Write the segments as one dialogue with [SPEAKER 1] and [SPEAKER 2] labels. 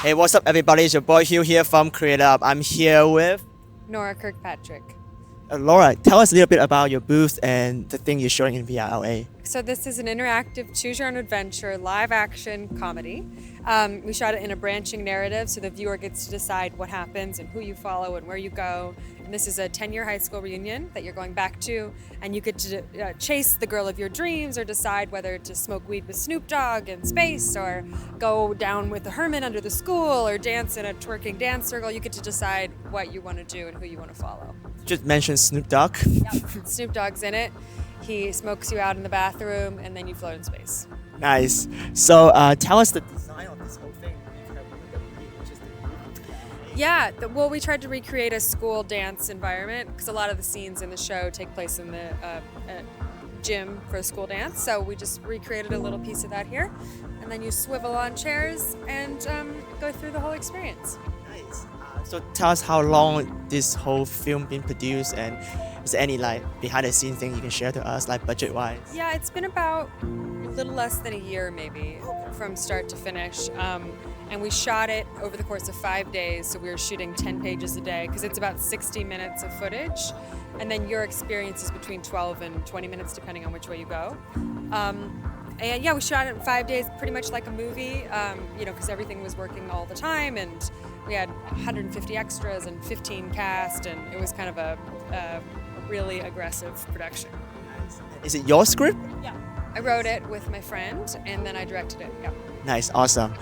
[SPEAKER 1] Hey, what's up, everybody? It's your boy Hugh here from Create Up. I'm here with
[SPEAKER 2] Nora Kirkpatrick.
[SPEAKER 1] Laura. Tell us a little bit about your booth and the thing you're showing in VRLA.
[SPEAKER 2] So this is an interactive choose-your-own-adventure live-action comedy. We shot it in a branching narrative, so the viewer gets to decide what happens and who you follow and where you go. And this is a 10-year high school reunion that you're going back to, and you get to chase the girl of your dreams or decide whether to smoke weed with Snoop Dogg in space or go down with the Herman under the school or dance in a twerking dance circle. You get to decide what you want to do and who you want to follow.
[SPEAKER 1] Just mentioned Snoop Dogg.
[SPEAKER 2] Yep. Snoop Dogg's in it. He smokes you out in the bathroom, and then you float in space.
[SPEAKER 1] Nice. So tell us the design of this whole thing.
[SPEAKER 2] Yeah, well, we tried to recreate a school dance environment because a lot of the scenes in the show take place in the gym for a school dance. So we just recreated a little piece of that here. And then you swivel on chairs and go through the whole experience.
[SPEAKER 1] Nice. So tell us how long this whole film been produced, and is there any behind the scenes thing you can share to us, budget wise?
[SPEAKER 2] Yeah, it's been about a little less than a year maybe from start to finish. And we shot it over the course of 5 days, so we were shooting 10 pages a day because it's about 60 minutes of footage, and then your experience is between 12 and 20 minutes depending on which way you go. And yeah, we shot it in 5 days, pretty much like a movie, because everything was working all the time, and we had 150 extras and 15 cast, and it was kind of a really aggressive production.
[SPEAKER 1] Is it your script?
[SPEAKER 2] Yeah. I wrote it with my friend, and then I directed it. Yeah.
[SPEAKER 1] Nice, awesome.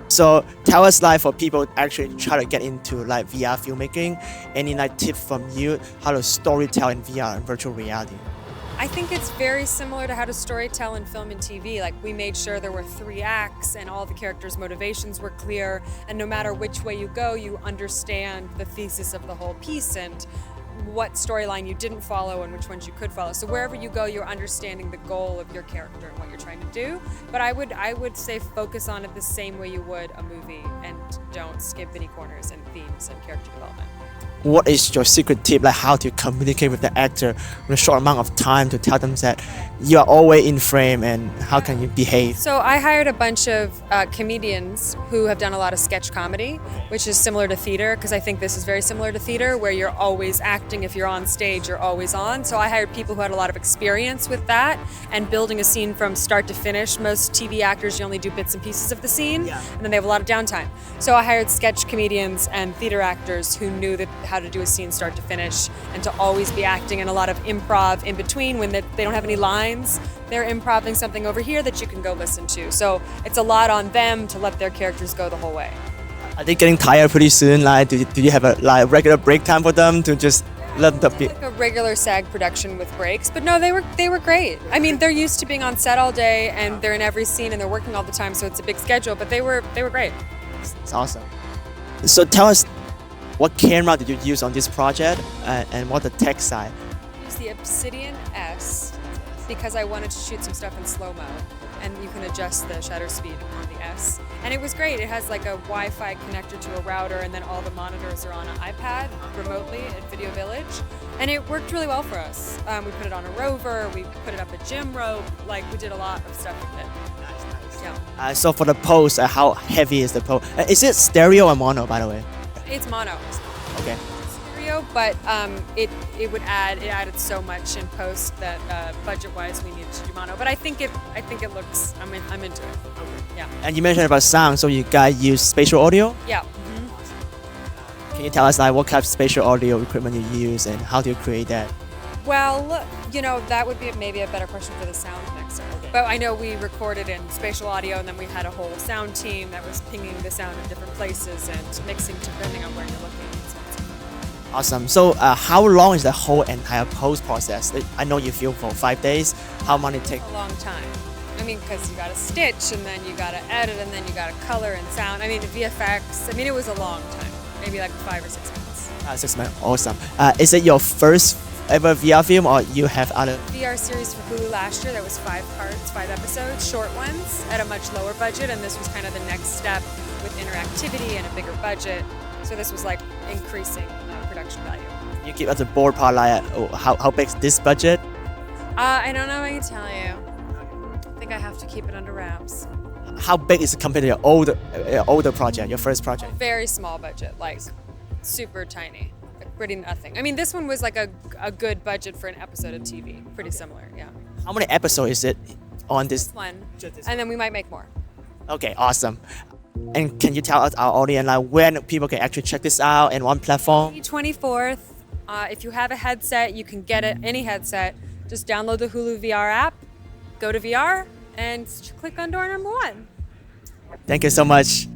[SPEAKER 1] So tell us, for people actually try to get into VR filmmaking, any tip from you how to storytell in VR and virtual reality?
[SPEAKER 2] I think it's very similar to how to storytell in film and TV. We made sure there were 3 acts and all the characters' motivations were clear, and no matter which way you go, you understand the thesis of the whole piece and what storyline you didn't follow and which ones you could follow. So wherever you go, you're understanding the goal of your character and what you're trying to do. But I would say focus on it the same way you would a movie and don't skip any corners and themes and character development.
[SPEAKER 1] What is your secret tip, how to communicate with the actor in a short amount of time to tell them that you are always in frame, and how can you behave?
[SPEAKER 2] So I hired a bunch of comedians who have done a lot of sketch comedy, which is similar to theater, because I think this is very similar to theater, where you're always acting. If you're on stage, you're always on. So I hired people who had a lot of experience with that and building a scene from start to finish. Most TV actors, you only do bits and pieces of the scene, and then they have a lot of downtime. So I hired sketch comedians and theater actors who knew how to do a scene start to finish and to always be acting, and a lot of improv in between when they don't have any lines. They're improvising something over here that you can go listen to. So it's a lot on them to let their characters go the whole way.
[SPEAKER 1] Are they getting tired pretty soon? Do you have a regular break time for them to just let them be?
[SPEAKER 2] Like a regular SAG production with breaks, but no, they were great. I mean, they're used to being on set all day, and they're in every scene, and they're working all the time, so it's a big schedule. But they were great.
[SPEAKER 1] It's awesome. So tell us, what camera did you use on this project, and what the tech side?
[SPEAKER 2] I used the Obsidian S because I wanted to shoot some stuff in slow-mo, and you can adjust the shutter speed on the S. And it was great. It has a Wi-Fi connector to a router, and then all the monitors are on an iPad remotely at Video Village. And it worked really well for us. We put it on a rover, we put it up a gym rope, we did a lot of stuff with it.
[SPEAKER 1] Nice.
[SPEAKER 2] Yeah.
[SPEAKER 1] So for the pose, how heavy is the pose? Is it stereo or mono, by the way?
[SPEAKER 2] It's mono.
[SPEAKER 1] Okay.
[SPEAKER 2] Stereo, but it added so much in post that budget-wise we needed to do mono. But I think it looks. I'm into it. Yeah.
[SPEAKER 1] And you mentioned about sound, so you guys use spatial audio?
[SPEAKER 2] Yeah.
[SPEAKER 1] Can you tell us what kind of spatial audio equipment you use and how do you create that?
[SPEAKER 2] Well, that would be maybe a better question for the sound mixer. Okay. But I know we recorded in spatial audio, and then we had a whole sound team that was pinging the sound in different places and mixing depending on where you're looking.
[SPEAKER 1] Awesome. So how long is the whole entire post process? I know you film for 5 days. How long it take?
[SPEAKER 2] A long time. I mean, because you got to stitch, and then you got to edit, and then you got to color and sound. I mean, VFX. I mean, it was a long time. Maybe 5 or 6 months.
[SPEAKER 1] 6 months. Awesome. Is it your first ever VR film, or you have other?
[SPEAKER 2] VR series for Hulu last year. That was 5 parts, 5 episodes, short ones at a much lower budget, and this was kind of the next step with interactivity and a bigger budget. So this was increasing production value.
[SPEAKER 1] You give us a ballpark, how big is this budget?
[SPEAKER 2] I don't know if I can tell you. I think I have to keep it under wraps.
[SPEAKER 1] how big is it compared to your older project, your first project?
[SPEAKER 2] Very small budget, like super tiny, like pretty nothing. I mean, this one was like a good budget for an episode of TV, pretty similar, yeah.
[SPEAKER 1] How many episodes is it on this?
[SPEAKER 2] One,
[SPEAKER 1] Just this
[SPEAKER 2] and then we might make more.
[SPEAKER 1] Okay, awesome. And can you tell us, our audience, like when people can actually check this out and on platform?
[SPEAKER 2] May 24th, if you have a headset, you can get it, any headset. Just download the Hulu VR app, go to VR, and click on door number 1.
[SPEAKER 1] Thank you so much.